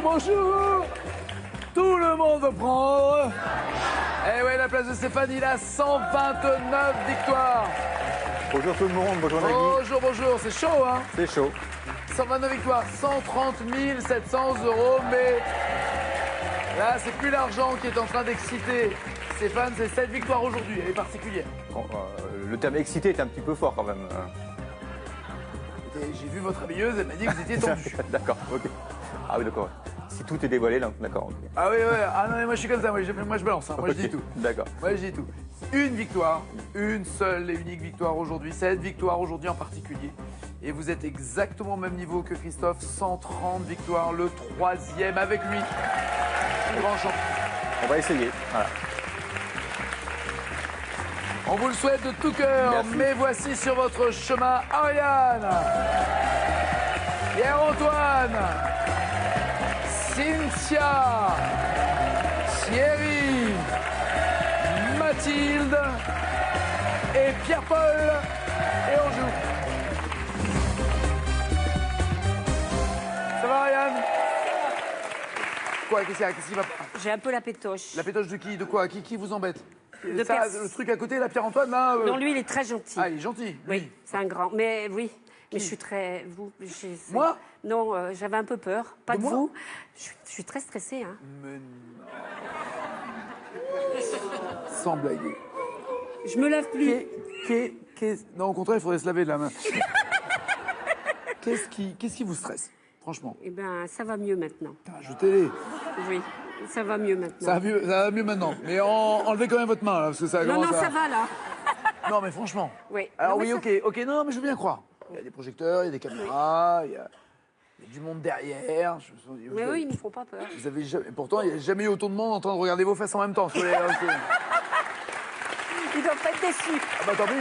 Bonjour. Tout le monde veut prendre. Eh oui, la place de Stéphane, il a 129 victoires. Bonjour tout le monde, bonjour Nagui. Bonjour, c'est chaud, hein? C'est chaud. 129 victoires, 130 700 €, mais là, c'est plus l'argent qui est en train d'exciter Stéphane, c'est cette victoire aujourd'hui, elle est particulière. Bon, le terme excité est un petit peu fort quand même. J'ai vu votre habilleuse, elle m'a dit que vous étiez tendu. D'accord, ok. Ah oui, d'accord. Si tout est dévoilé, là, d'accord. Okay. Ah oui, ouais. Ah non, mais moi je suis comme ça, moi je balance, hein. Moi je dis tout. D'accord. Moi je dis tout. Une victoire, une seule et unique victoire aujourd'hui, cette victoire aujourd'hui en particulier. Et vous êtes exactement au même niveau que Christophe, 130 victoires, le troisième avec lui. Grand champion. On va essayer, voilà. On vous le souhaite de tout cœur, mais voici sur votre chemin Ariane, Pierre-Antoine, Cynthia, Thierry, Mathilde et Pierre-Paul. Et on joue. Ça va, Ariane? Quoi, qu'est-ce qui va pas? J'ai un peu la pétoche. La pétoche de qui? De quoi? Qui vous embête? De ça, le truc à côté, la Pierre-Antoine, là Non, lui, il est très gentil. Ah, il est gentil, lui. Oui, c'est un grand. Mais oui, mais je suis très... Moi? Non, j'avais un peu peur. Pas de moi vous. Je suis très stressée. Hein. Mais non. Sans blaguer. Je me lave plus. Non, au contraire, il faudrait se laver de la main. Qu'est-ce qui vous stresse, franchement? Eh bien, ça va mieux maintenant. Je télé. Oui, ça va mieux maintenant. Ça va mieux maintenant. Mais enlevez quand même votre main, là, parce que ça Non, commence ça va, là. Non, mais franchement. Oui. Alors non, oui, ça... ok, non, mais je veux bien croire. Il y a des projecteurs, il y a des caméras, il y a du monde derrière. Mais oui, ils ne me font pas peur. Vous avez jamais... Pourtant, il n'y a jamais eu autant de monde en train de regarder vos fesses en même temps. Sur les... Ils doivent pas être déçus. Ah bah tant pis,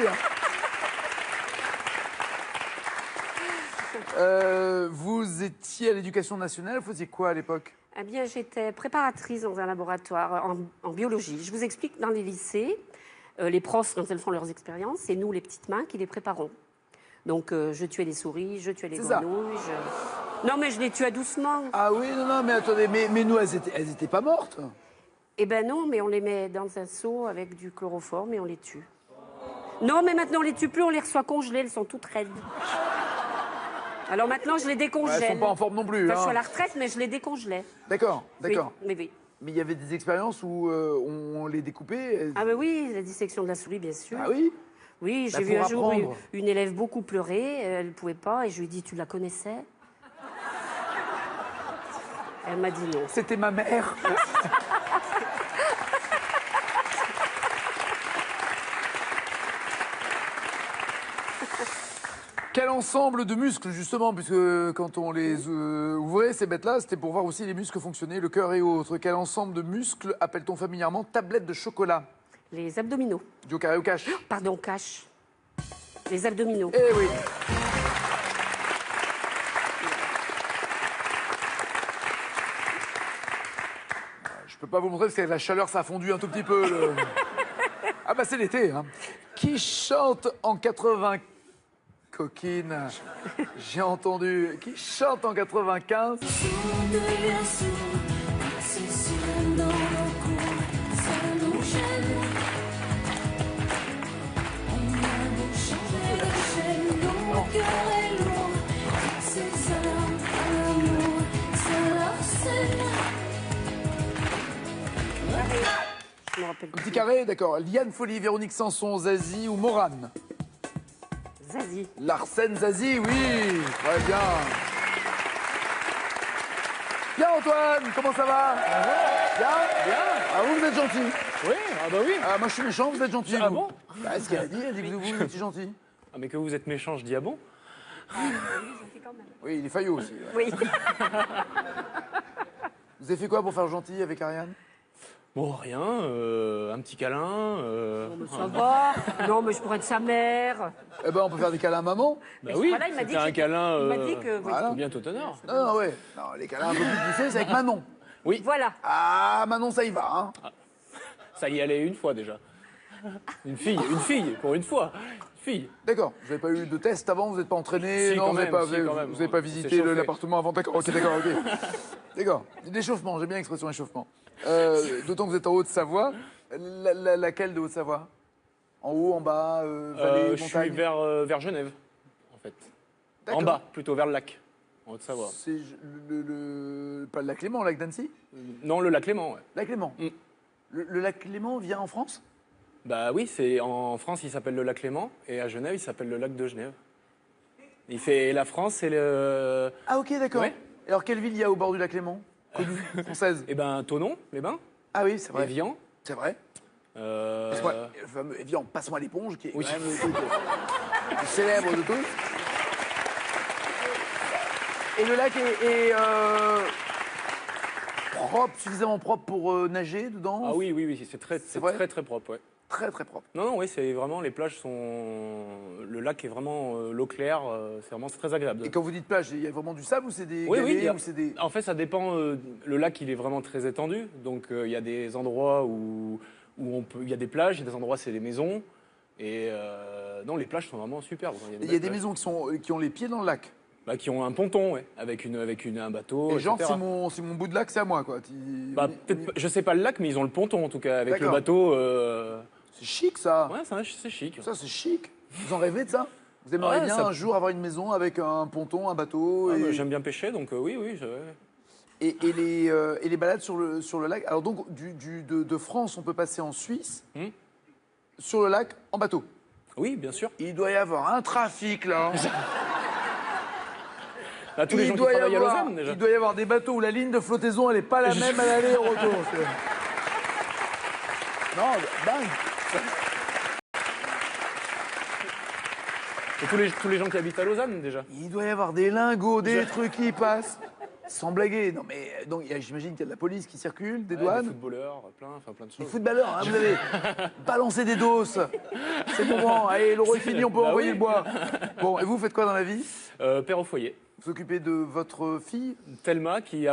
hein. Vous étiez à l'éducation nationale, vous faisiez quoi à l'époque? Eh bien, j'étais préparatrice dans un laboratoire en biologie. Je vous explique, dans les lycées, les profs, quand elles font leurs expériences, c'est nous, les petites mains, qui les préparons. Donc, je tuais les souris, je tuais les grenouilles. Non, mais je les tuais doucement. Ah oui, non, mais attendez, mais nous, elles étaient pas mortes? Eh ben non, mais on les met dans un seau avec du chloroforme et on les tue. Non, mais maintenant, on les tue plus, on les reçoit congelées, elles sont toutes raides. Alors maintenant, je les décongèle. Elles sont pas en forme non plus. Enfin, hein. je suis à la retraite, mais je les décongelais. D'accord. Oui, mais oui. Mais il y avait des expériences où on les découpait. Ah ben oui, la dissection de la souris, bien sûr. Ah oui? Oui, j'ai vu un jour une élève beaucoup pleurer, elle ne pouvait pas, et je lui ai dit, tu la connaissais? Elle m'a dit non. C'était ma mère. Quel ensemble de muscles, justement, puisque quand on les ouvrait, ces bêtes-là, c'était pour voir aussi les muscles fonctionner, le cœur et autres. Quel ensemble de muscles appelle-t-on familièrement tablette de chocolat? Les abdominaux. Du au carré au cash? Pardon, cash. Les abdominaux. Eh oui. Je peux pas vous montrer parce que la chaleur, ça a fondu un tout petit peu. Ah bah c'est l'été. Hein. Qui chante en 80... Coquine, j'ai entendu. Qui chante en 95? Je me rappelle plus. Petit carré, d'accord. Liane Folly, Véronique Sanson, Zazie ou Morane? Zazie. Larsen Zazie, oui. Très bien. Bien Antoine, comment ça va? Bien. Ah vous êtes gentil. Oui, ah bah oui. Ah moi je suis méchant, vous êtes gentil. Ah vous. bon? Bah, ce qu'elle a dit, elle dit que vous êtes gentil. Ah mais que vous êtes méchant, je dis ah bon? Oui, il est faillot aussi. Oui. Vous avez fait quoi pour faire gentil avec Ariane? Bon, rien, un petit câlin. Non, mais ça va. Non, mais je pourrais être sa mère. Eh ben, on peut faire des câlins à maman. Bah oui, Voilà, il m'a dit c'était un que câlin. Il m'a dit que. oui. Voilà. Bien tout honneur. Non, non, ouais. Non, les câlins un peu plus poussés, c'est avec Manon. Oui, Voilà. Ah, Manon, ça y va, hein. ça y allait une fois déjà. Une fille, pour une fois. Une fille. D'accord. Vous n'avez pas eu de test avant, vous n'êtes pas entraîné, Si, non, quand vous n'avez même, pas, si, vous avez- quand même. vous avez pas On s'est visité chauffé. l'appartement avant. D'accord, ok, d'accord, ok. D'accord. L'échauffement, j'aime bien l'expression échauffement. D'autant que vous êtes en Haute-Savoie. Laquelle de Haute-Savoie? En haut, en bas, vallée, Je montagne? suis vers Genève, en fait. D'accord. En bas, plutôt vers le lac, en Haute-Savoie. C'est pas le lac Léman, le lac d'Annecy? Non, le lac Léman, ouais. Lac Léman. Mm. Le lac Léman vient en France? Bah oui, c'est en France, il s'appelle le lac Léman, et à Genève, il s'appelle le lac de Genève. Il fait la France et le... Ah, ok, d'accord. Ouais. Et alors, quelle ville il y a au bord du lac Léman? Connue, française? Eh ben, Thonon, les bains, Ah oui, c'est vrai. Évian. C'est vrai. Passe-moi, le fameux Evian, passe-moi l'éponge, qui est Oui. quand même le truc le plus célèbre de tous. Et le lac est propre, suffisamment propre pour nager dedans? Ah oui, oui, oui, c'est vrai très, très propre, ouais. Très, très propre. Non, non, oui, c'est vraiment, les plages sont... Le lac est vraiment l'eau claire, c'est très agréable. Et quand vous dites plage, il y a vraiment du sable ou c'est des Oui, oui, galets il y a- ou c'est des... En fait, ça dépend. Le lac, il est vraiment très étendu. Donc, il y a des endroits où il y a des plages, il y a des endroits, c'est des maisons. Et non, les plages sont vraiment superbes. Il y a belles des plages. maisons qui ont les pieds dans le lac. Bah, qui ont un ponton, ouais, avec un bateau. Et genre, etc. c'est mon bout de lac, c'est à moi, quoi. Bah, peut-être pas- je sais pas le lac, mais ils ont le ponton, en tout cas, avec le D'accord. bateau. C'est chic, ça. Ouais, c'est chic. Ça, c'est chic. Vous en rêvez de ça? Vous aimeriez Ouais, bien ça- un jour avoir une maison avec un ponton, un bateau Ah, et... bah, j'aime bien pêcher, donc oui, oui. Et les balades sur le lac. Alors donc, de France, on peut passer en Suisse, sur le lac, en bateau. Oui, bien sûr. Il doit y avoir un trafic, là. Là, tous les gens qui travaillent à Lausanne, déjà. Il doit y avoir des bateaux où la ligne de flottaison, elle n'est pas la même à l'aller et au retour. Non, dingue. Et tous les gens qui habitent à Lausanne, déjà. Il doit y avoir des lingots, des trucs qui passent. Sans blaguer. Non, mais donc, j'imagine qu'il y a de la police qui circule, des Ouais, douanes. des footballeurs, plein de Les choses. footballeurs, hein, vous avez balancé des doses. C'est le moment. Allez, l'euro est fini, on peut Bah envoyer oui. le bois. Bon, et vous faites quoi dans la vie? Père au foyer. Vous occupez de votre fille? Thelma, qui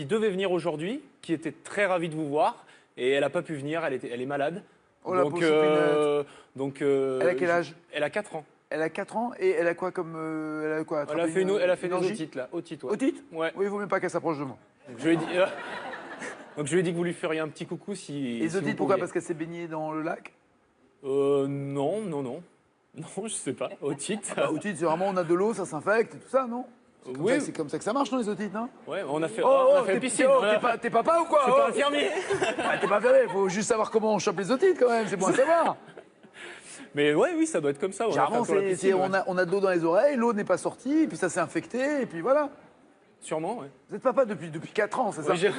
devait venir aujourd'hui, qui était très ravie de vous voir, et elle n'a pas pu venir, elle est malade. Oh la pauvre choupinette. Elle a quel âge? Elle a 4 ans. Elle a 4 ans et elle a quoi comme. Elle a quoi? Elle a attrapé fait une des angine? otites, là. Otites, ouais. Otite? Ouais. Oui, il vaut mieux pas qu'elle s'approche de moi. Donc, je lui ai dit, donc je lui ai dit que vous lui feriez un petit coucou si. Et les si vous otites, pourquoi? pouviez. Parce qu'elle s'est baignée dans le lac? Non. Non, je sais pas. Otite. Bah, otite, c'est vraiment on a de l'eau, ça s'infecte et tout ça, non? Oui. C'est comme ça que ça marche, non, les otites, non? Ouais, on a fait, Oh, on a fait la piscine. on a- t'es papa ou quoi? Je suis Oh, pas infirmier. ouais, t'es pas fermé, faut juste savoir comment on chope les otites quand même, c'est bon à savoir. Mais ouais, oui, ça doit être comme ça. On a fait Généralement, un peu la piscine, ouais. on a de l'eau dans les oreilles, l'eau n'est pas sortie, et puis ça s'est infecté, et puis voilà. Sûrement, ouais. Vous êtes papa depuis 4 ans, c'est ça? Oui, j'ai-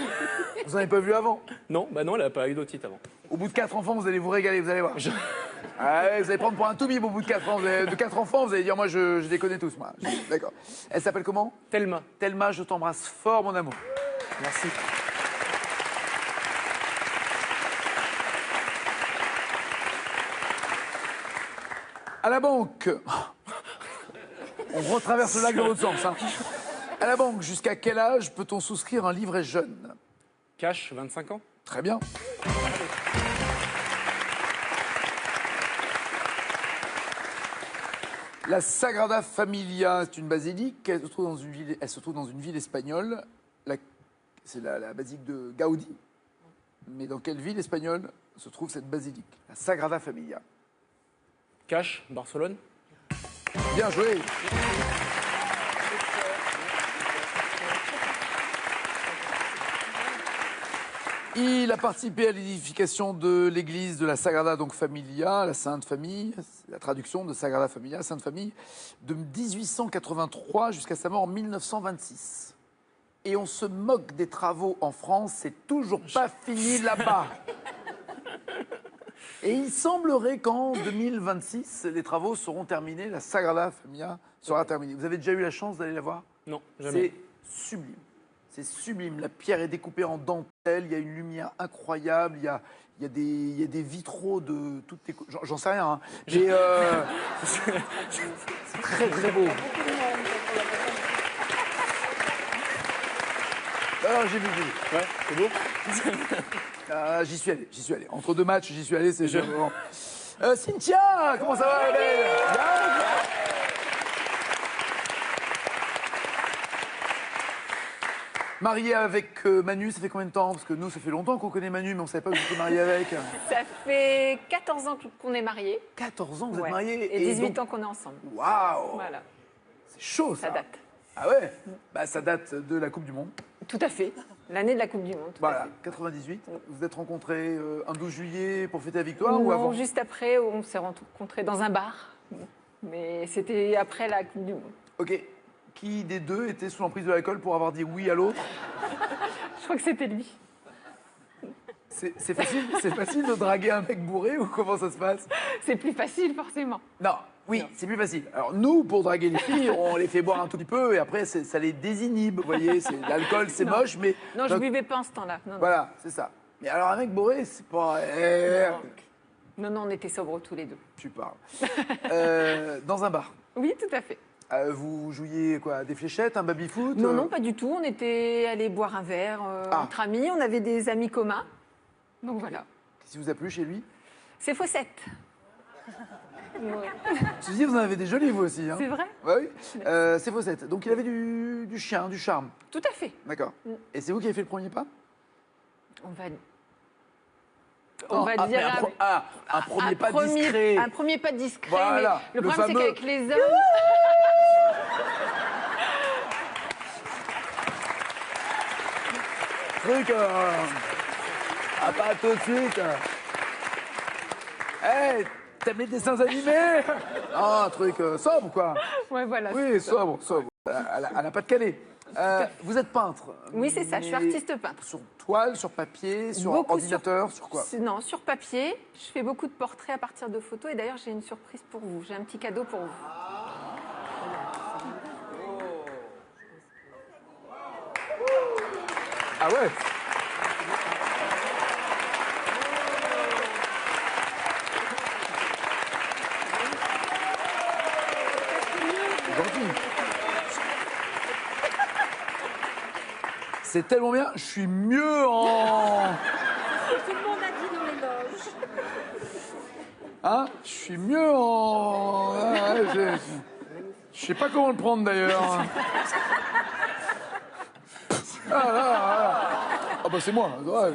Vous en avez pas vu avant? Non, bah non, elle n'a pas eu d'otite avant. Au bout de 4 enfants, vous allez vous régaler, vous allez voir. Ah ouais, vous allez prendre pour un toubib au bout de 4 ans. De 4 enfants, vous allez dire, moi, je les connais tous, moi. D'accord. Elle s'appelle comment? Thelma. Thelma, je t'embrasse fort, mon amour. Merci. À la banque. On retraverse le lac dans l'autre sens. Hein. À la banque, jusqu'à quel âge peut-on souscrire un livret jeune? Cash, 25 ans. Très bien. La Sagrada Familia, c'est une basilique. Elle se trouve dans une ville espagnole. C'est la basilique de Gaudi. Mais dans quelle ville espagnole se trouve cette basilique? La Sagrada Familia. Cash, Barcelone. Bien joué. Il a participé à l'édification de l'église de la Sagrada donc Familia, la Sainte Famille, la traduction de Sagrada Familia, Sainte Famille, de 1883 jusqu'à sa mort en 1926. Et on se moque des travaux en France, c'est toujours pas fini là-bas. Et il semblerait qu'en 2026, les travaux seront terminés, la Sagrada Familia sera terminée. Vous avez déjà eu la chance d'aller la voir? Non, jamais. C'est sublime. C'est sublime. La pierre est découpée en dentelle. Il y a une lumière incroyable. Il y a des vitraux de toutes les... J'en sais rien. Hein. Mais c'est très, très beau. Alors, j'ai vu. Ouais, c'est beau. J'y suis allé. Entre deux matchs, j'y suis allé. C'est vraiment... Cynthia, comment ça va, belle? Bien. Mariée avec Manu, ça fait combien de temps? Parce que nous, ça fait longtemps qu'on connaît Manu, mais on ne savait pas que vous étiez mariée avec. Ça fait 14 ans qu'on est mariés. 14 ans, vous êtes Ouais. mariés. Et 18 donc... ans qu'on est ensemble. Waouh. Voilà, C'est chaud, ça. ça date. Ah ouais. Bah, ça date de la Coupe du Monde. Tout à fait. L'année de la Coupe du Monde. Tout à Voilà, fait. 98. Vous êtes rencontrés un 12 juillet pour fêter la victoire ou Non, avant? juste après, on s'est rencontrés dans un bar. Mais c'était après la Coupe du Monde. Ok. Qui des deux était sous l'emprise de l'alcool pour avoir dit oui à l'autre? Je crois que c'était lui. C'est facile de draguer un mec bourré ou comment ça se passe? C'est plus facile, forcément. Non, oui, c'est plus facile. Alors nous, pour draguer les filles, on les fait boire un tout petit peu et après ça les désinhibe. Vous voyez, l'alcool c'est moche, mais Non, je donc, buvais pas en ce temps-là. Non, non. voilà, c'est ça. Mais alors un mec bourré, c'est pas. Non, non, on était sobres tous les deux. Tu parles. Dans un bar. Oui, tout à fait. Vous jouiez quoi? Des fléchettes, un baby-foot? Non, non, pas du tout. On était allés boire un verre entre amis. On avait des amis communs. Donc voilà. Qu'est-ce qui vous a plu chez lui? C'est Fossette. Tu dis, vous en avez des jolis vous aussi. Hein? C'est vrai? Ouais, oui. C'est Fossette. Donc il avait du chien, du charme. Tout à fait. D'accord. Et c'est vous qui avez fait le premier pas? On va Non, dire un premier pas discret. Un premier pas discret. Voilà, mais le le problème, c'est fameux. qu'avec les hommes. Truc. Pas tout de suite. Hey, t'aimes les dessins animés? Ah, un truc sobre quoi? Ouais, voilà. Oui, c'est ça. sobre. Elle n'a pas de calé. Vous êtes peintre? Oui, c'est ça. Je suis mais artiste peintre. Sur toile, sur papier, sur Beaucoup ordinateur, sur quoi? Non, sur papier. Je fais beaucoup de portraits à partir de photos. Et d'ailleurs, j'ai une surprise pour vous. J'ai un petit cadeau pour vous. Ah ouais? Gentil. C'est tellement bien, je suis mieux en... Tout le monde a dit dans les loges. Hein? Je suis mieux en... Je sais pas comment le prendre d'ailleurs. Ah bah c'est moi. Ouais.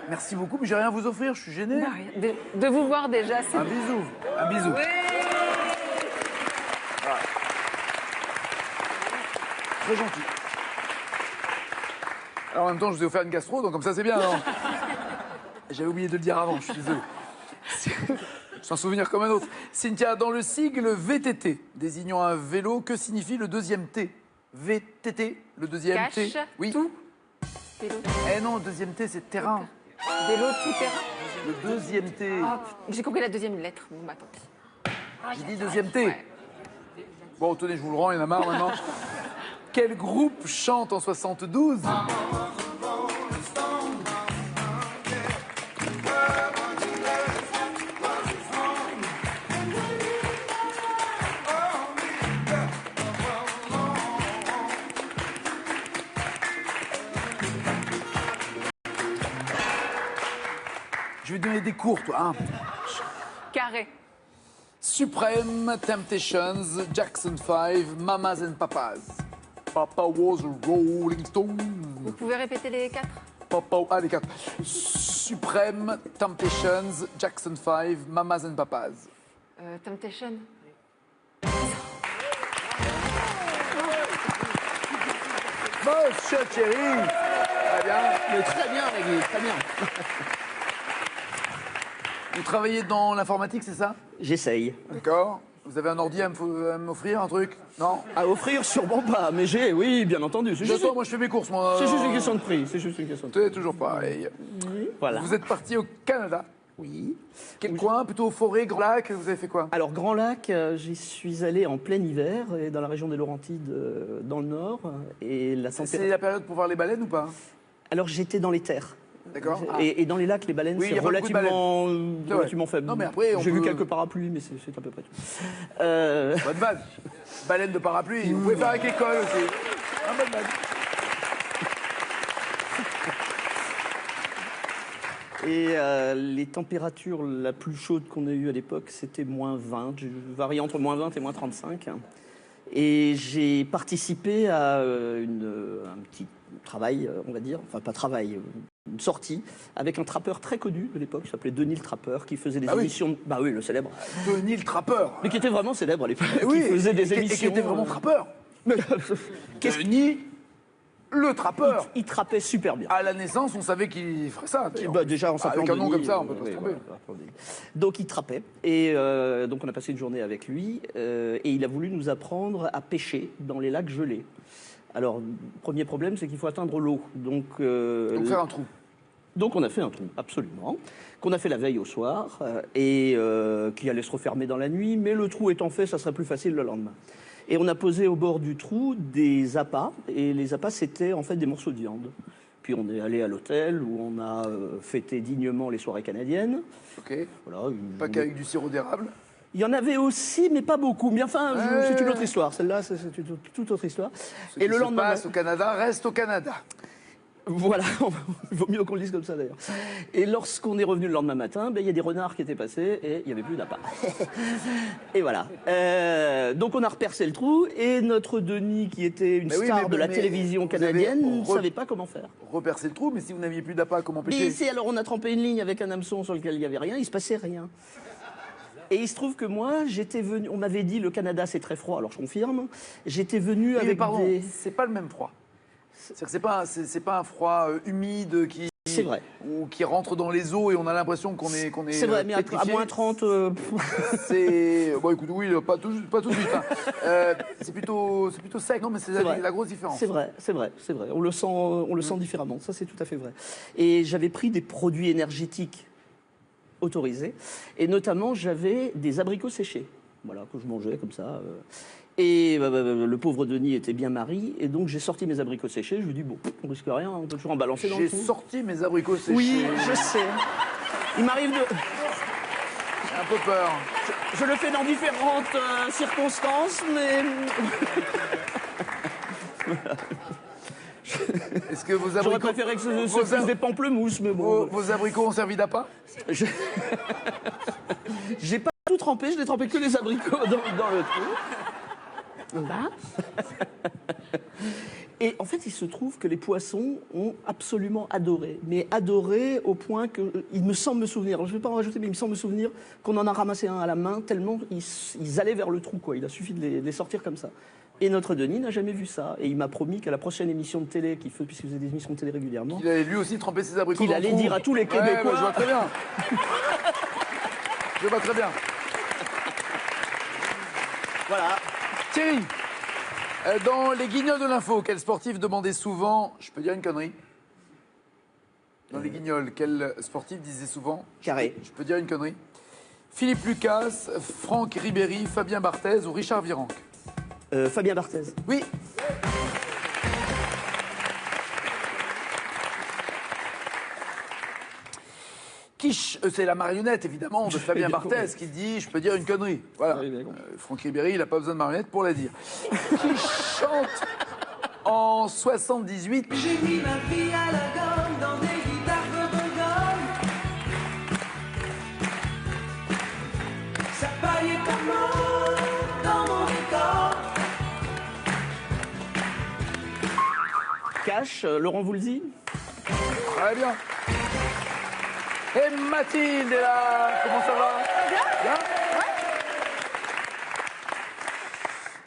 Merci beaucoup, mais j'ai rien à vous offrir, je suis gêné. De vous voir déjà, c'est Un bisou. Un bisou. Voilà. Très gentil. Alors en même temps, je vous ai offert une gastro, donc comme ça c'est bien, non? J'avais oublié de le dire avant, je suis désolé. C'est un souvenir comme un autre. Cynthia, dans le sigle VTT, désignant un vélo, que signifie le deuxième T? VTT, le deuxième T. cache Oui. tout. Vélo, Eh non, le deuxième T, c'est terrain. vélo tout terrain. Le deuxième T. Ah, j'ai compris la deuxième lettre. Bon, bah tant pis. J'ai dit deuxième T. Bon, tenez, je vous le rends, il y en a marre maintenant. Quel groupe chante en 72? Je vais te donner des cours, toi. Hein. Carré. Supreme, Temptations, Jackson 5, Mamas and Papas. Papa was a Rolling Stone. Vous pouvez répéter les quatre? Les quatre. Supreme, Temptations, Jackson 5, Mamas and Papas. Temptation. Monsieur Thierry. Très bien. Mais très bien, Nagui, très bien. Vous travaillez dans l'informatique, c'est ça? J'essaye. D'accord. Vous avez un ordi à m'offrir, un truc? Non? À offrir, sûrement pas, mais j'ai, oui, bien entendu. C'est juste, J'attends, moi je fais mes courses, moi. c'est juste une question de prix. C'est juste une question de prix. C'est toujours pareil. Voilà. Vous êtes parti au Canada. Oui. Quel coin? Plutôt forêt, Grand Lac? Vous avez fait quoi? Alors, Grand Lac, j'y suis allé en plein hiver, et dans la région des Laurentides, dans le nord. Et la C'est température... la période pour voir les baleines ou pas? Alors, j'étais dans les terres. D'accord. Et dans les lacs, les baleines, Oui, il y c'est a pas beaucoup de relativement faible. Non, mais après, on j'ai vu peut- quelques parapluies, mais c'est à peu près tout. Bonne vanne. Baleine de parapluie. Vous pouvez faire avec école aussi. Bonne vanne. Et les températures la plus chaude qu'on ait eues à l'époque, c'était moins 20. Je variais entre moins 20 et moins 35. Et j'ai participé à un petit travail, on va dire, enfin pas travail, une sortie, avec un trappeur très connu de l'époque, qui s'appelait Denis le Trappeur, qui faisait des Ah oui. émissions... Bah oui, le célèbre. Denis le trappeur. Mais qui était vraiment célèbre à l'époque, Oui, qui faisait des et émissions... qui était vraiment trappeur. Mais- Denis le trappeur. il trappait super bien. À la naissance, on savait qu'il ferait ça. d'ailleurs. Bah, déjà, en s'appelant Avec un nom Denis, comme ça, on peut pas se oui, tromper. voilà. Donc, il trappait. Et donc, on a passé une journée avec lui. Et il a voulu nous apprendre à pêcher dans les lacs gelés. Alors, premier problème, c'est qu'il faut atteindre l'eau. Donc faire un trou. Donc, on a fait un trou, absolument. Qu'on a fait la veille au soir. Et qui allait se refermer dans la nuit. Mais le trou étant fait, ça serait plus facile le lendemain. Et on a posé au bord du trou des appâts. Et les appâts, c'était en fait des morceaux de viande. Puis on est allé à l'hôtel où on a fêté dignement les soirées canadiennes. Ok. Voilà, Pas qu'avec du sirop d'érable. il y en avait aussi, mais pas beaucoup. Mais enfin, Ouais. c'est une autre histoire. Celle-là, c'est une toute autre histoire. Ce qui se passe au Canada reste au Canada. Voilà, il vaut mieux qu'on le dise comme ça d'ailleurs. Et lorsqu'on est revenu le lendemain matin, ben, il y a des renards qui étaient passés et il n'y avait plus d'appât. Et voilà. Donc on a repercé le trou et notre Denis, qui était une Mais oui, star de la mais télévision vous avez canadienne, ne savait pas comment faire. Repercer le trou, mais si vous n'aviez plus d'appât, comment Mais pêcher? c'est alors on a trempé une ligne avec un hameçon sur lequel il n'y avait rien, il se passait rien. Et il se trouve que moi, j'étais venu, on m'avait dit le Canada c'est très froid, alors je confirme. J'étais venu Oui, mais avec pardon, des... c'est pas le même froid. C'est-à-dire que c'est pas un froid humide qui. C'est vrai. Ou qui rentre dans les os et on a l'impression qu'on est. C'est vrai, mais à pétrifié. moins 30... C'est. Bon, écoute, oui, pas tout de suite. Hein. C'est plutôt sec, non, mais c'est vrai. la grosse différence. C'est vrai. On le sent différemment. Ça, c'est tout à fait vrai. Et j'avais pris des produits énergétiques autorisés. Et notamment, j'avais des abricots séchés. Voilà, que je mangeais comme ça. Et le pauvre Denis était bien mari. Et donc, j'ai sorti mes abricots séchés. Je lui ai dit, bon, on risque rien, on peut toujours en balancer dans le J'ai trou. sorti mes abricots séchés. Oui, je sais. Il m'arrive de... J'ai un peu peur. Je le fais dans différentes circonstances, mais... Est-ce que vos J'aurais abricots. préféré que ce vos fussent des pamplemousses, mais bon... Vos abricots ont servi d'appât? Je- J'ai pas tout trempé, je n'ai trempé que les abricots dans le trou. Là. Et en fait, il se trouve que les poissons ont absolument adoré. Mais adoré au point que, il me semble me souvenir, alors je ne vais pas en rajouter, mais il me semble me souvenir qu'on en a ramassé un à la main, tellement ils allaient vers le trou, quoi. Il a suffi de les sortir comme ça. Et notre Denis n'a jamais vu ça. Et il m'a promis qu'à la prochaine émission de télé, puisqu'il faisait des émissions de télé régulièrement, Il allait lui aussi tremper ses abricots. qu'il dans le allait trou. dire à tous les Québécois... Ouais, bah, je vois très bien. Je vois très bien. Voilà. Thierry, dans les guignols de l'info, quel sportif demandait souvent. Je peux dire une connerie? Dans les guignols, quel sportif disait souvent. Carré. Je peux dire une connerie? Philippe Lucas, Franck Ribéry, Fabien Barthez ou Richard Virenque? Fabien Barthez. Oui. Quiche, c'est la marionnette évidemment de Fabien bien Barthez compris. qui dit je peux dire une connerie. Voilà. Oui, bien compris. Franck Ribéry, il n'a pas besoin de marionnette pour la dire. Qui chante en 78? J'ai mis ma vie à la gomme dans des guitares gomme. Ça paillait comme l'eau dans mon décor. Cash, Laurent Voulzy. Très bien. Et Mathilde est là. Comment ça va? Bien.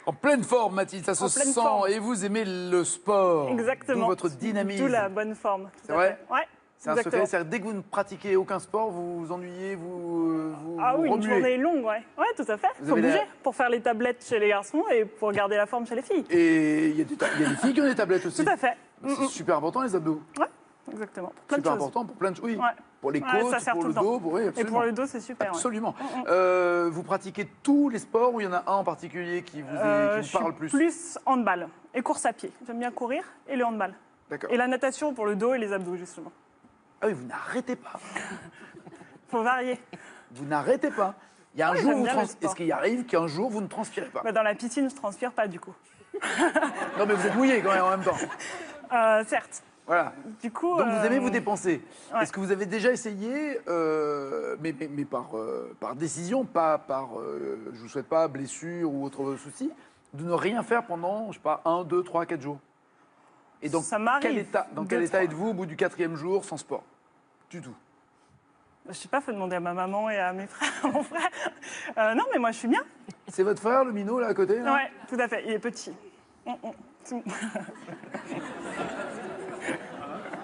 En pleine forme, Mathilde, ça se En pleine sent. forme. Et vous aimez le sport. Exactement. D'où votre dynamisme. D'où la bonne forme. C'est vrai? Ouais. C'est un exactement. secret. C'est-à-dire, dès que vous ne pratiquez aucun sport, vous vous ennuyez, vous Ah oui, une remuez. journée longue, ouais. Ouais, tout à fait. Vous Faut avez bouger la- pour faire les tablettes chez les garçons et pour garder la forme chez les filles. Et il y a des filles qui ont des tablettes aussi. Tout à fait. C'est super important, les abdos. Ouais. exactement. Pour plein de Super choses. important pour plein de choses. Oui. Ouais. Pour les Ouais, côtes, ça sert pour tout le le temps. dos, oui, Et absolument. pour le dos, c'est super. ouais. Absolument. Vous pratiquez tous les sports ou il y en a un en particulier qui vous, Je qui suis vous parle plus? plus handball et course à pied. J'aime bien courir et le handball. D'accord. Et la natation pour le dos et les abdos, justement. Ah oui, vous n'arrêtez pas. Faut varier. Vous n'arrêtez pas. Il y a un Ouais, jour, j'aime vous bien le sport. est-ce qu'il arrive qu'un jour, vous ne transpirez pas? Bah, dans la piscine, je transpire pas, du coup. Non, mais vous êtes mouillé quand même en même temps. Certes. Voilà. Du coup. Donc vous aimez vous dépenser. ouais. Est-ce que vous avez déjà essayé, mais par décision, pas par, je vous souhaite pas blessure ou autre souci, de ne rien faire pendant, je sais pas, 1, 2, 3, 4 jours? Et dans Ça m'arrive. quel état, dans quel 2, état 3. êtes-vous au bout du 4e jour sans sport? Du tout. Je sais pas, faut demander à ma maman et à mes frères, à mon frère. Non, mais moi, je suis bien. C'est votre frère, le minot, là, à côté là Ouais, tout à fait. Il est petit. C'est bon.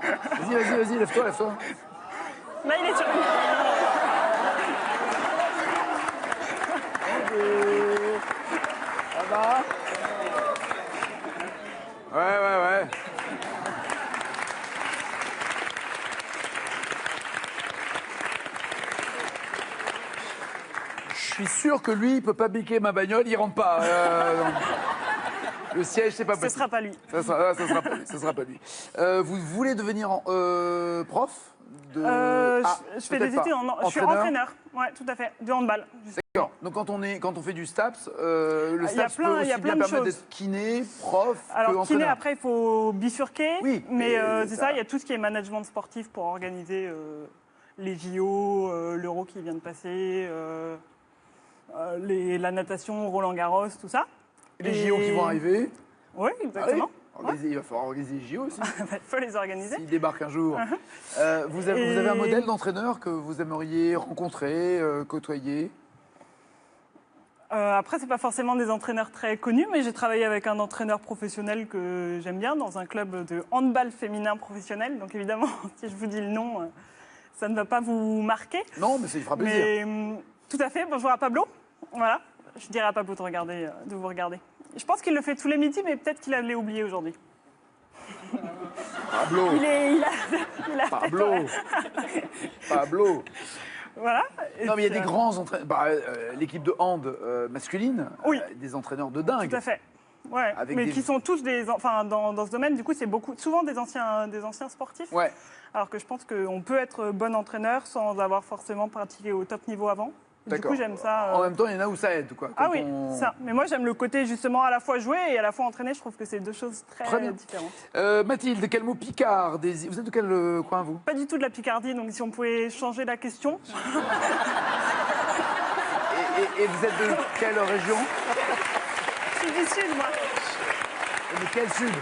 Vas-y, lève-toi. Là, il est sur. Ça va? Ouais. Je suis sûr que lui, il peut pas piquer ma bagnole, il rentre pas. Non. Le siège, c'est pas Ce possible. sera pas lui. Ça sera pas lui. Vous voulez devenir prof de... Je fais peut-être des pas. études en. Je suis entraîneur. Ouais, tout à fait. De handball. D'accord. Donc quand on fait du STAPS, le Il y a STAPS plein- peut il y aussi a bien plein de permettre choses. d'être kiné, prof, Alors, que kiné, entraîneur. après, il faut bifurquer. Oui, mais et c'est ça- ça, il y a tout ce qui est management sportif pour organiser les JO, l'Euro qui vient de passer, la natation, Roland-Garros, tout ça. Les JO qui vont arriver. Oui, Ah oui. exactement. Il va falloir organiser les JO aussi. Il faut les organiser. S'ils débarquent un jour. Vous avez un modèle d'entraîneur que vous aimeriez rencontrer, côtoyer? Après, c'est pas forcément des entraîneurs très connus, mais j'ai travaillé avec un entraîneur professionnel que j'aime bien dans un club de handball féminin professionnel. Donc évidemment, si je vous dis le nom, ça ne va pas vous marquer. Non, mais ça lui fera plaisir. Mais tout à fait. Bonjour à Pablo. Voilà. Je dirais à Pablo de vous regarder. Je pense qu'il le fait tous les midis, mais peut-être qu'il allait oublier aujourd'hui. Pablo. Il a Pablo. Voilà. Et Non, mais il y a puis, des grands entraîneurs. L'équipe de hand masculine, Oui. des entraîneurs de dingue. Tout à fait. Ouais. Avec Mais des- qui sont tous enfin, dans ce domaine, du coup, c'est souvent des anciens sportifs. Ouais. Alors que je pense qu'on peut être bon entraîneur sans avoir forcément pratiqué au top niveau avant. Du D'accord. coup, j'aime ça. En même temps, il y en a où ça aide, quoi. Ah Quand oui, on- ça. Mais moi, j'aime le côté justement à la fois jouer et à la fois entraîner. Je trouve que c'est deux choses Très très bien. différentes. Mathilde, quel mot Picard Vous êtes de quel coin, vous? Pas du tout de la Picardie, donc si on pouvait changer la question. Et vous êtes de quelle région? Je suis du Sud, moi. De quel sud?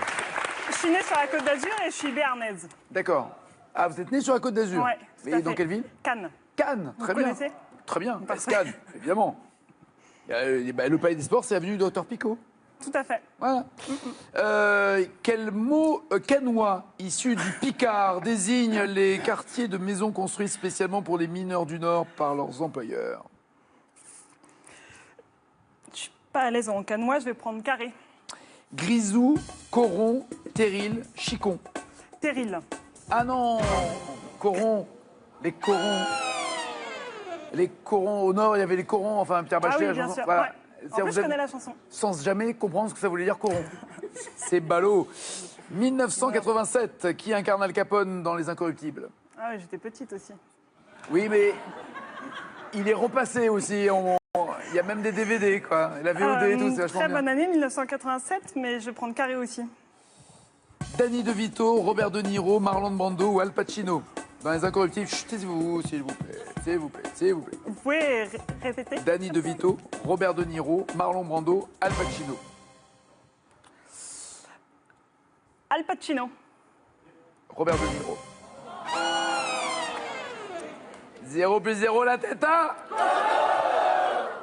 Je suis née sur la Côte d'Azur et je suis béarnaise. D'accord. Ah, vous êtes né sur la Côte d'Azur? Ouais, tout à Et dans fait. quelle ville? Cannes. Cannes, très Vous bien. connaissez? Très bien, Parfait. Cannes, évidemment. Le Palais des Sports, c'est avenue Docteur Picot. Tout à fait. Voilà. Quel mot canois issu du Picard désigne les quartiers de maisons construits spécialement pour les mineurs du Nord par leurs employeurs? Je suis pas à l'aise en canois, je vais prendre carré. Grisou, Coron, Terril, Chicon. Terril. Ah non, Coron, les corons. Les corons au nord, il y avait les corons, enfin Pierre Ah Bachelet. oui, la bien chanson. sûr. Voilà. Ouais. C'est-à-dire, En plus, vous je êtes- connais la chanson. Sans jamais comprendre ce que ça voulait dire coron. C'est ballot. 1987, qui incarne Al Capone dans Les Incorruptibles? Ah oui, j'étais petite aussi. Oui, mais il est repassé aussi. Il y a même des DVD, quoi. La VOD et tout, c'est vachement Très bien. bonne année, 1987, mais je vais prendre carré aussi. Danny DeVito, Robert De Niro, Marlon Brando ou Al Pacino. Dans Les Incorruptibles, chut, taisez-vous, s'il vous plaît. S'il vous plaît, s'il vous plaît. Vous pouvez répéter? Danny DeVito, Robert De Niro, Marlon Brando, Al Pacino. Al Pacino. Robert De Niro. 0 plus 0, la tête à...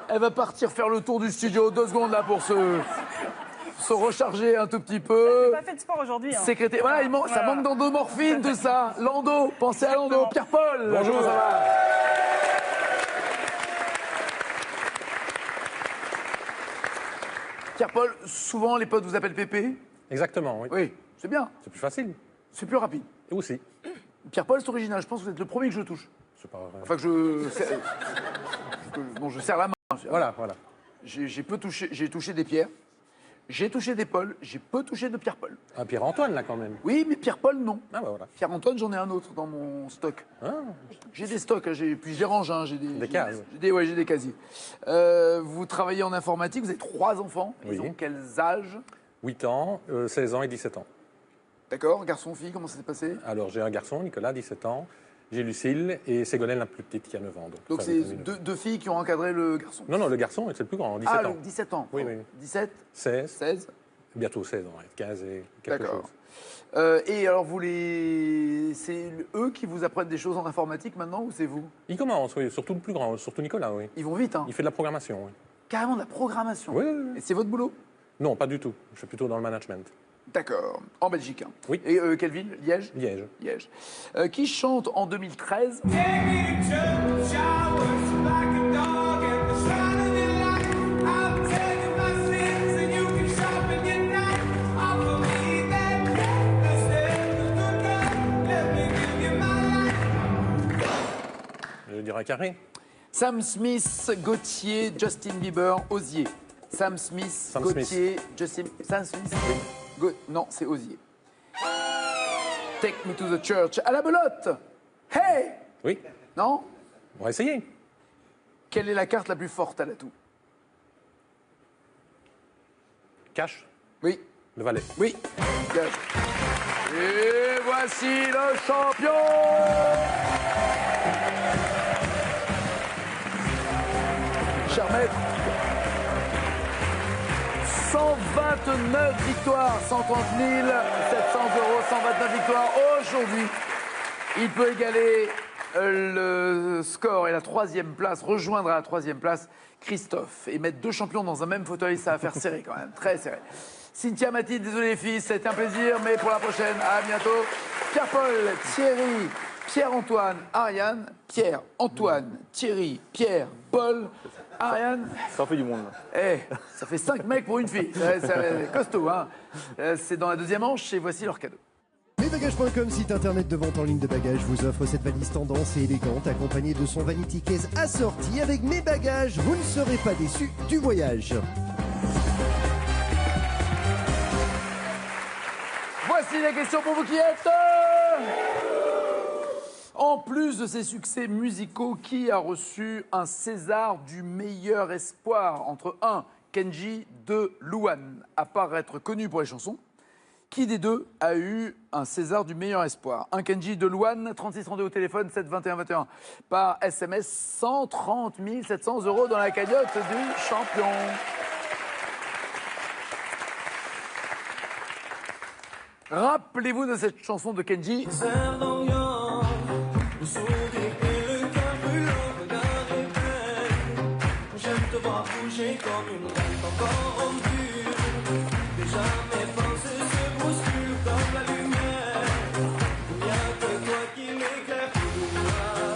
Elle va partir faire le tour du studio, 2 secondes là pour se recharger un tout petit peu. J'ai pas fait de sport aujourd'hui. Hein. Sécréter. Voilà, ça manque d'endomorphine tout ça. Lando, pensez à Lando. Exactement. Pierre-Paul. Bonjour. comment ça va? Pierre-Paul, souvent les potes vous appellent Pépé. Exactement, oui. Oui, c'est bien. C'est plus facile. C'est plus rapide. Et aussi. Pierre-Paul, c'est original. Je pense que vous êtes le premier que je touche. C'est pas vrai. Enfin, que je. Bon, je serre la main. Voilà. J'ai touché des Pierre. J'ai touché des Paul. J'ai peu touché de Pierre-Paul. Ah, Pierre-Antoine, là, quand même. Oui, mais Pierre-Paul, non. Ah, bah voilà. Pierre-Antoine, j'en ai un autre dans mon stock. J'ai des stocks, puis je les range. J'ai Des cases. J'ai des casiers. Vous travaillez en informatique, vous avez 3 enfants. Ils ont quels âges? 8 ans, 16 ans et 17 ans. D'accord, garçon, fille, comment ça s'est passé? Alors, j'ai un garçon, Nicolas, 17 ans. J'ai Lucille et Ségolène, la plus petite, qui a 9 ans. Donc c'est deux filles qui ont encadré le garçon? Non, le garçon, c'est le plus grand, 17 ans. 17 ans. Oui. 17? 16. Bientôt 16 ans, 15 et quelque chose. Et alors, c'est eux qui vous apprennent des choses en informatique maintenant ou c'est vous? Il commence, oui, surtout le plus grand, surtout Nicolas, oui. Ils vont vite, hein? Il fait de la programmation, oui. Carrément de la programmation? Oui. Et c'est votre boulot? Non, pas du tout. Je suis plutôt dans le management. D'accord. En Belgique, hein? Oui. Et quelle ville? Liège? Liège. Qui chante en 2013? Je dirais carré. Sam Smith, Gauthier, Justin Bieber, Osier. Sam Smith, Gauthier, Justin... Sam Smith, non, c'est Osier. Take me to the church. À la belote. Hey! Oui. Non? On va essayer. Quelle est la carte la plus forte à l'atout? Cash. Oui. Le valet. Oui. Et voici le champion! Cher maître, 129 victoires, 130 700 euros, 129 victoires. Aujourd'hui, il peut égaler le score et la 3e place, rejoindre à la 3e place Christophe et mettre 2 champions dans un même fauteuil, ça va faire serré quand même, très serré. Cynthia, Mathilde, désolé les filles, c'était un plaisir, mais pour la prochaine, à bientôt. Pierre-Paul, Thierry, Pierre-Antoine, Ariane, Pierre-Antoine, Thierry, Pierre, Paul, Ariane. Ça en fait du monde. Ça fait 5 mecs pour une fille. C'est costaud, hein. C'est dans la 2e manche et voici leur cadeau. Mesbagages.com, site internet de vente en ligne de bagages, vous offre cette valise tendance et élégante accompagnée de son vanity case assorti. Avec mes bagages, vous ne serez pas déçus du voyage. Voici la question pour vous qui êtes. En plus de ses succès musicaux, qui a reçu un César du meilleur espoir? Entre 1, Kenji, 2, Louane. À part être connu pour les chansons, qui des deux a eu un César du meilleur espoir? 1, Kenji, 2, Louane, 3632 au téléphone, 7 21 21. Par SMS, 130 700 euros dans la cagnotte du champion. Rappelez-vous de cette chanson de Kenji. J'aime te voir bouger comme une reine encore en vue. Déjà mes pensées se bousculent comme la lumière. Il n'y a que toi qui m'éclaire.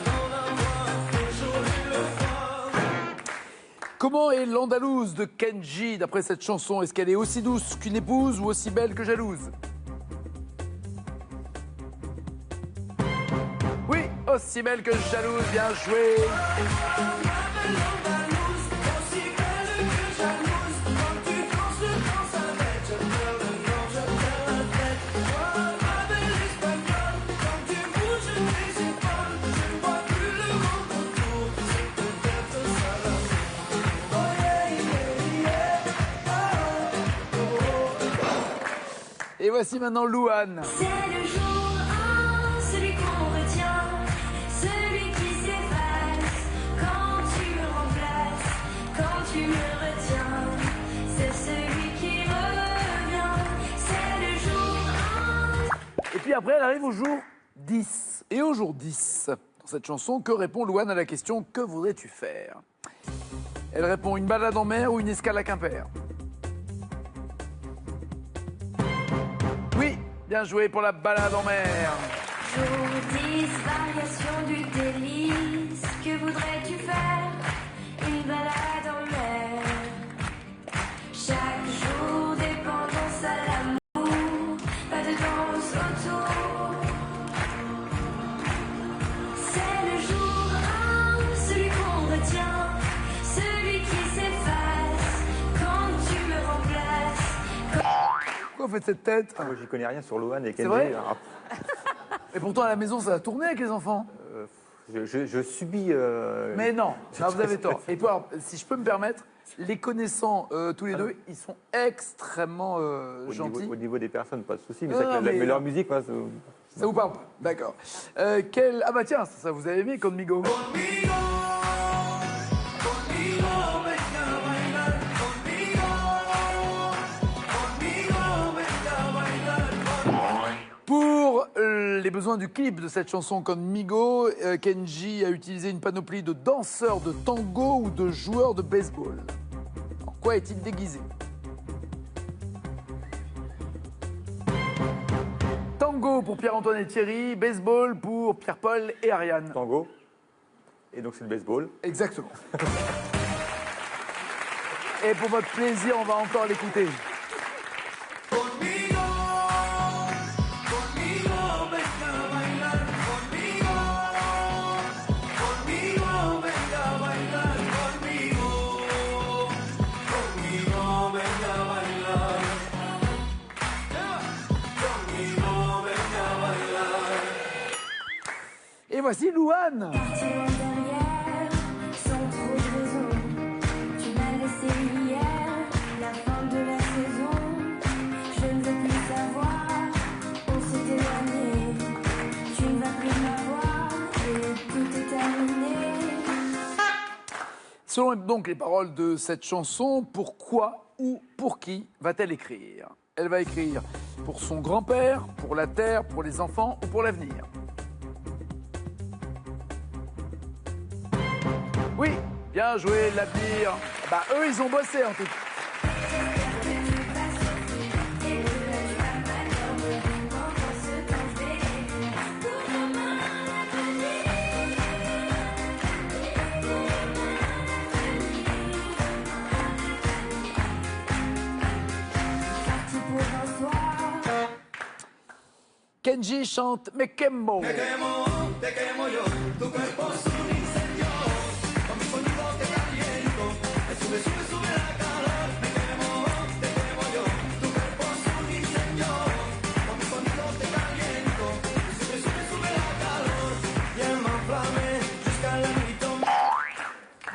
Dans la voix, toujours le froid. Comment est l'Andalouse de Kenji d'après cette chanson? Est-ce qu'elle est aussi douce qu'une épouse ou aussi belle que jalouse? Oui, aussi belle que jalouse, bien joué. Et voici maintenant Louane. C'est le jour 1, celui qu'on retient, celui qui s'efface quand tu me remplaces, quand tu me retiens. C'est celui qui revient, c'est le jour 1. Et puis après, elle arrive au jour 10. Et au jour 10, dans cette chanson, que répond Louane à la question « Que voudrais-tu faire ?» Elle répond « Une balade en mer ou une escale à Quimper ?» Oui, bien joué pour la balade en mer. Jour 10, variation du délice, que voudrais-tu faire? Une balade en mer. Chaque jour, dépendance à l'amour, pas de danse autour. vous faites cette tête? Moi, j'y connais rien sur Lohan et Kenji. vrai alors, Et pourtant, à la maison, ça va tourner avec les enfants. je subis. Mais non, vous avez tort. Et puis, alors, si je peux me permettre, les connaissant tous les deux, ils sont extrêmement gentils. Au niveau des personnes, pas de souci. Mais, Non, non, mais leur musique, moi, Ça vous parle pas? D'accord. Ah bah tiens, ça vous avez aimé Conmigo? Pour les besoins du clip de cette chanson Conmigo, Kenji a utilisé une panoplie de danseurs de tango ou de joueurs de baseball. En quoi est-il déguisé? Tango pour Pierre-Antoine et Thierry, baseball pour Pierre-Paul et Ariane. Tango. Et donc c'est le baseball. Exactement. Et pour votre plaisir, on va encore l'écouter. Et voici Louane. Derrière, sans trop de raison, tu m'as laissé hier, la fin de la saison. Je ne veux plus savoir, on s'est éloigné. Tu ne vas plus m'avoir et tout est terminé. Selon donc les paroles de cette chanson, pourquoi ou pour qui va-t-elle écrire? Elle va écrire pour son grand-père, pour la terre, pour les enfants ou pour l'avenir. Oui, bien joué, l'avenir. Bah eux, ils ont bossé en tout cas. Kenji chante Mekemo.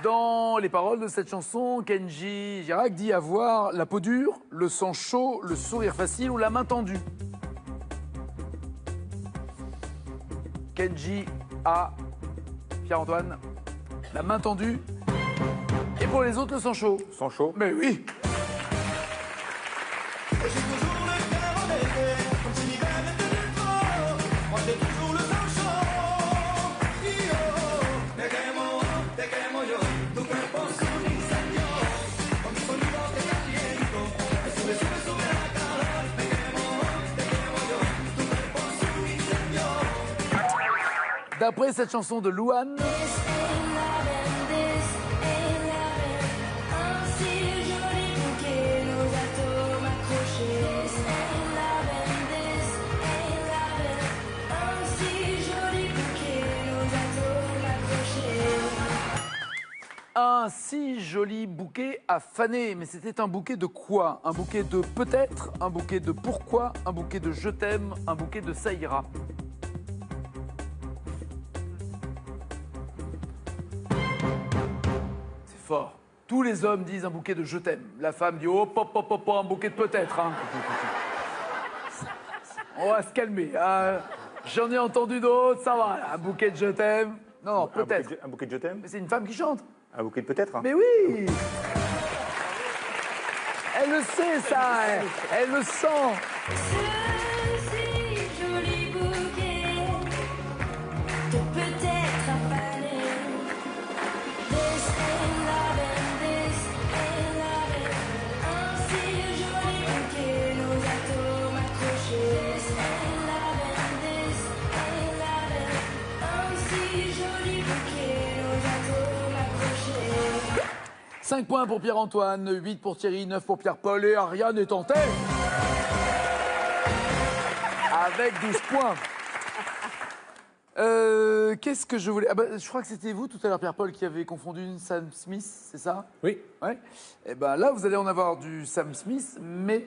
Dans les paroles de cette chanson, Kenji Girac dit avoir la peau dure, le sang chaud, le sourire facile ou la main tendue. Kenji a Pierre-Antoine, la main tendue. Et pour les autres, le sang chaud. Sang chaud. Mais oui. D'après cette chanson de Louane, un si joli bouquet à faner. Mais c'était un bouquet de quoi? Un bouquet de peut-être, un bouquet de pourquoi, un bouquet de je t'aime, un bouquet de ça ira. C'est fort. Tous les hommes disent un bouquet de je t'aime. La femme dit oh, pop, pop, pop, un bouquet de peut-être. Hein. On va se calmer. Hein. J'en ai entendu d'autres, ça va. Un bouquet de je t'aime. Non, peut-être. Un bouquet de je t'aime. Mais c'est une femme qui chante. Un bouquet de peut-être. Mais oui. Elle le sait, ça. Elle le sent. Ce si joli bouquet de peut-être à faner. This ain't loving, this ain't loving. Un si joli bouquet nos atomes accrochés. This ain't loving, this ain't loving. Un si joli bouquet nos atomes accrochés. 5 points pour Pierre-Antoine, 8 pour Thierry, 9 pour Pierre-Paul et Ariane est en tête. Avec 12 points. Qu'est-ce que je voulais... Ah bah, je crois que c'était vous tout à l'heure, Pierre-Paul, qui avez confondu une Sam Smith, c'est ça? Oui. Ouais. Et ben là, vous allez en avoir du Sam Smith, mais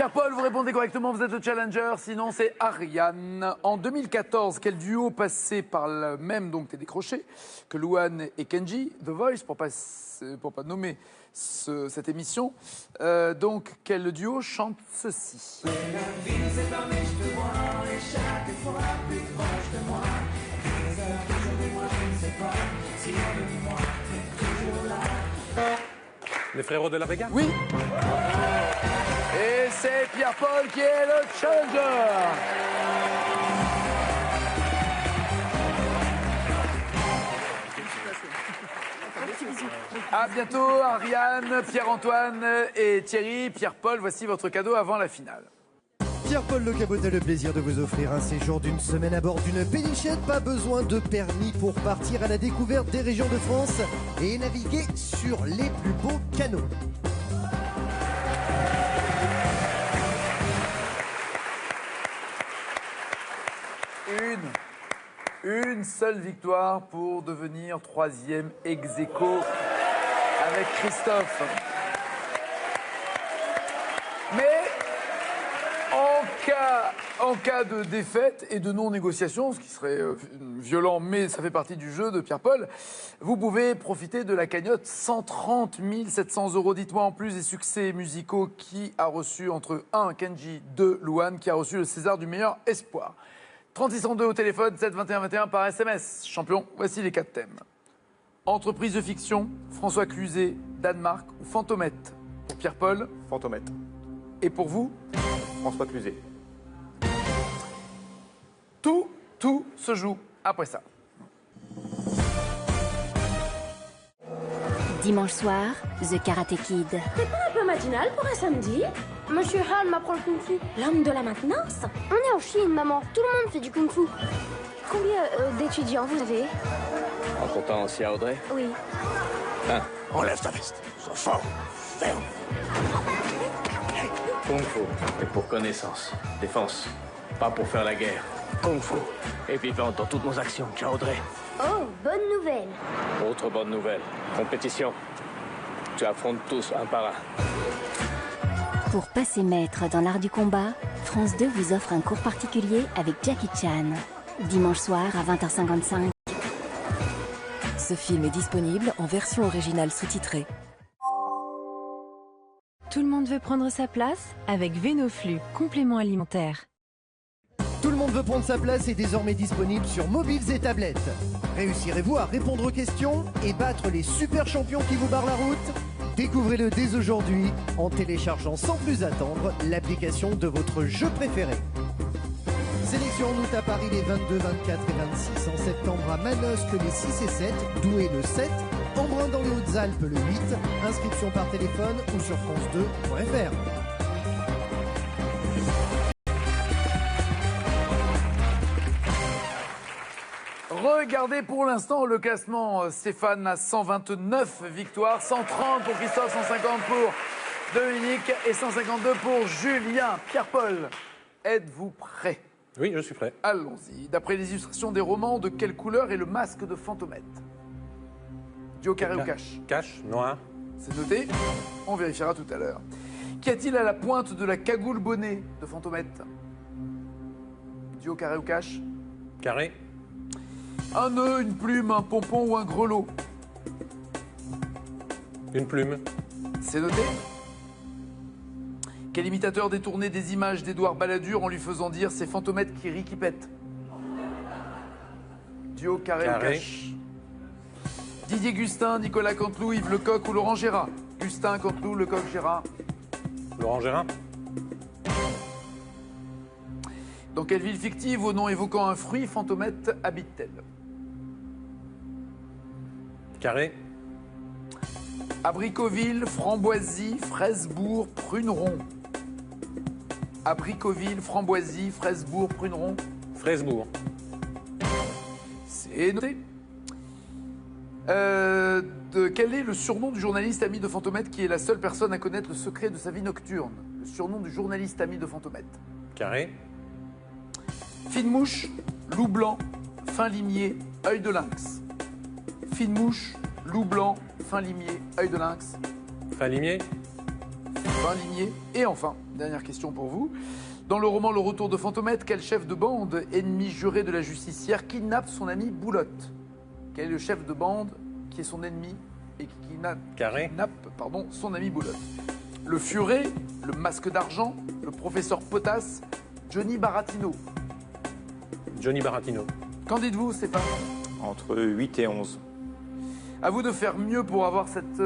Pierre-Paul, vous répondez correctement, vous êtes le challenger, sinon c'est Ariane. En 2014, quel duo passé par le même, donc t'es décroché, que Louane et Kenji, The Voice, pour pas nommer cette émission. Donc, quel duo chante ceci? Les frérots de la Vega? Oui. Et c'est Pierre-Paul qui est le challenger. À bientôt, Ariane, Pierre-Antoine et Thierry. Pierre-Paul, voici votre cadeau avant la finale. Pierre-Paul Le Cabot a le plaisir de vous offrir un séjour d'une semaine à bord d'une pénichette. Pas besoin de permis pour partir à la découverte des régions de France et naviguer sur les plus beaux canaux. Une seule victoire pour devenir 3e ex-aequo avec Christophe. Mais en cas de défaite et de non-négociation, ce qui serait violent, mais ça fait partie du jeu de Pierre-Paul, vous pouvez profiter de la cagnotte 130 700 €. Dites-moi en plus des succès musicaux qui a reçu entre 1 Kenji, 2 Louane, qui a reçu le César du meilleur espoir. 3602 au téléphone, 7 21 21 par SMS. Champion, voici les 4 thèmes. Entreprise de fiction, François Cluzet, Danemark ou Fantomette. Pour Pierre-Paul. Fantomette. Et pour vous? François Cluzet. Tout se joue après ça. Dimanche soir, The Karate Kid. T'es pas un peu matinal pour un samedi? Monsieur Han m'apprend le kung-fu. L'homme de la maintenance? On est en Chine, maman. Tout le monde fait du kung-fu. Combien d'étudiants vous avez? En comptant aussi à Audrey? Oui. Enlève ta veste. Sois fort. Ferme. Kung Fu est pour connaissance, défense, pas pour faire la guerre. Kung Fu est vivant dans toutes nos actions. Ciao Audrey. Oh, bonne nouvelle. Autre bonne nouvelle. Compétition. Tu affrontes tous un par un. Pour passer maître dans l'art du combat, France 2 vous offre un cours particulier avec Jackie Chan. Dimanche soir à 20h55. Ce film est disponible en version originale sous-titrée. Tout le monde veut prendre sa place avec Vénoflux, complément alimentaire. Tout le monde veut prendre sa place est désormais disponible sur mobiles et tablettes. Réussirez-vous à répondre aux questions et battre les super champions qui vous barrent la route? Découvrez-le dès aujourd'hui en téléchargeant sans plus attendre l'application de votre jeu préféré. Sélection en août à Paris les 22, 24 et 26, en septembre à Manosque les 6 et 7, Douai le 7, Embrun dans les Hautes-Alpes le 8, inscription par téléphone ou sur france2.fr. Regardez pour l'instant le classement. Stéphane a 129 victoires, 130 pour Christophe, 150 pour Dominique et 152 pour Julien. Pierre-Paul, êtes-vous prêt? Oui, je suis prêt. Allons-y. D'après les illustrations des romans, de quelle couleur est le masque de Fantomette? Duo, carré ou cache? Cache, noir. C'est noté. On vérifiera tout à l'heure. Qu'y a-t-il à la pointe de la cagoule bonnet de Fantomette? Duo, carré ou cache? Carré. Un nœud, une plume, un pompon ou un grelot? Une plume. C'est noté. Quel imitateur détournait des images d'Édouard Balladur en lui faisant dire c'est Fantomette qui rit qui pète? Duo, carré ou cache? Didier Gustin, Nicolas Canteloup, Yves Lecoq ou Laurent Gérard? Gustin, Canteloup, Lecoq, Gérard. Laurent Gérard. Dans quelle ville fictive, au nom évoquant un fruit, Fantomette habite-t-elle? Carré. Abricotville, Framboisie, Fraisebourg, Pruneron. Abricotville, Framboisie, Fraisebourg, Pruneron. Fraisebourg. C'est noté. Quel est le surnom du journaliste ami de Fantomette qui est la seule personne à connaître le secret de sa vie nocturne? Le surnom du journaliste ami de Fantomette. Carré. Fine mouche, loup blanc, fin limier, œil de lynx. Fine mouche, loup blanc, fin limier, œil de lynx. Fin limier. fin lignée. Et enfin, dernière question pour vous. Dans le roman Le Retour de Fantomètre, quel chef de bande, ennemi juré de la justicière, kidnappe son ami Boulotte? Quel est le chef de bande qui est son ennemi et qui kidnappe son ami Boulotte? Le Furet, le Masque d'Argent, le Professeur Potasse, Johnny Baratino. Johnny Baratino. Qu'en dites-vous, Stéphane? Entre 8 et 11. À vous de faire mieux pour avoir cette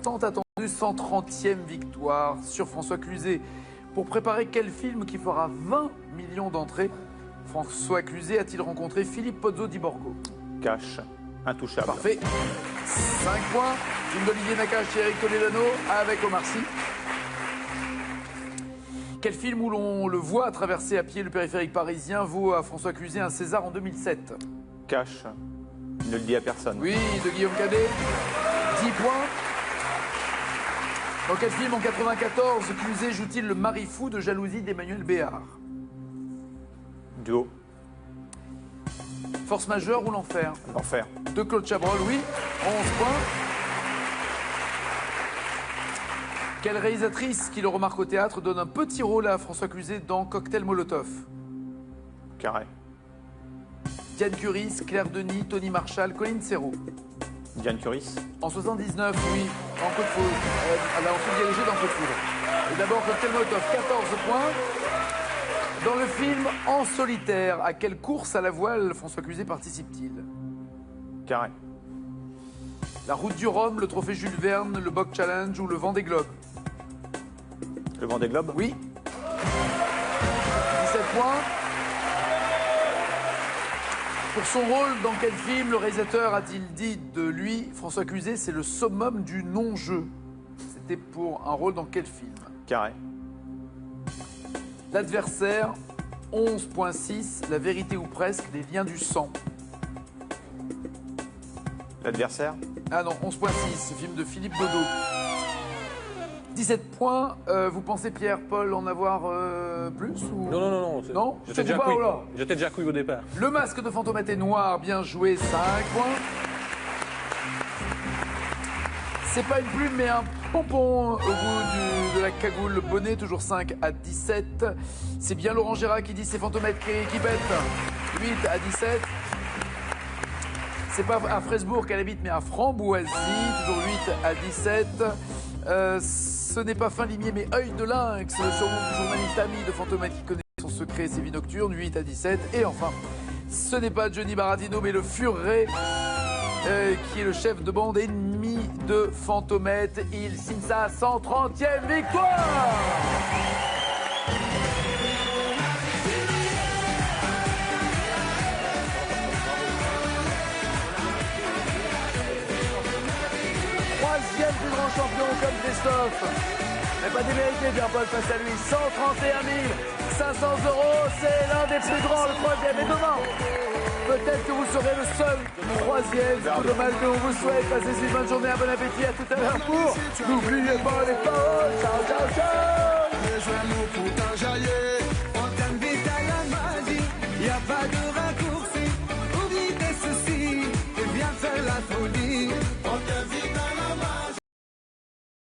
tant attendue 130e victoire sur François Cluzet. Pour préparer quel film qui fera 20 millions d'entrées, François Cluzet a-t-il rencontré Philippe Pozzo di Borgo? Cash, intouchable. Parfait. 5 points. Film d'Olivier Nakache et Eric Toledano avec Omar Sy. Quel film où l'on le voit traverser à pied le périphérique parisien vaut à François Cluzet un César en 2007? Cash, ne le dis à personne. Oui, de Guillaume Cadet. 10 points. Dans quel film en 94 Cluzet joue-t-il le mari fou de jalousie d'Emmanuel Béard? Duo. Force majeure ou l'enfer? L'enfer. De Claude Chabrol, oui. 11 points. Quelle réalisatrice qui le remarque au théâtre donne un petit rôle à François Cluzet dans Cocktail Molotov? Carré. Diane Curis, Claire Denis, Tony Marshall, Colline Serrault. Diane Curis. En 79, oui, en Coup de foudre. Elle a ensuite dirigé dans Coup de foudre. Et d'abord, Cocktail Molotov, 14 points. Dans le film En solitaire, à quelle course à la voile François Cluzet participe-t-il? Carré. La route du Rhum, le trophée Jules Verne, le Boc Challenge ou le Vendée Globe? Le Vendée Globe? Oui. 17 points. Pour son rôle, dans quel film le réalisateur a-t-il dit de lui, François Cluzet, c'est le summum du non-jeu? C'était pour un rôle dans quel film? Carré. L'adversaire, 11.6, la vérité ou presque, les liens du sang. L'adversaire? Ah non, 11.6, film de Philippe Godot. 17 points. Vous pensez, Pierre, Paul, en avoir plus ou... Non. Non, J'étais déjà, déjà couille au départ. Le masque de Fantomètre est noir, bien joué, 5 points. C'est pas une plume, mais un pompon au bout de la cagoule. Le bonnet, toujours 5 à 17. C'est bien Laurent Gérard qui dit c'est Fantomètre qui bête. 8 à 17. C'est pas à Fresbourg qu'elle habite, mais à Framboisie, toujours 8 à 17. Ce n'est pas Fin Limier, mais Œil de Lynx, le surnom du journaliste ami de Fantomètre qui connaît son secret et ses vies nocturnes, 8 à 17. Et enfin, ce n'est pas Johnny Baratino, mais le Furet, qui est le chef de bande ennemi de Fantomètre. Il signe sa 130e victoire! Troisième plus grand champion comme Christophe. Mais pas démérité, Pierre-Paul face à lui. 131 500 €, c'est l'un des plus grands, le troisième. Et demain, peut-être que vous serez le seul troisième. C'est tout dommage, mais on vous souhaite. Passez une bonne journée, un bon appétit. À tout à l'heure pour... N'oubliez pas les paroles. Ciao, ciao, ciao.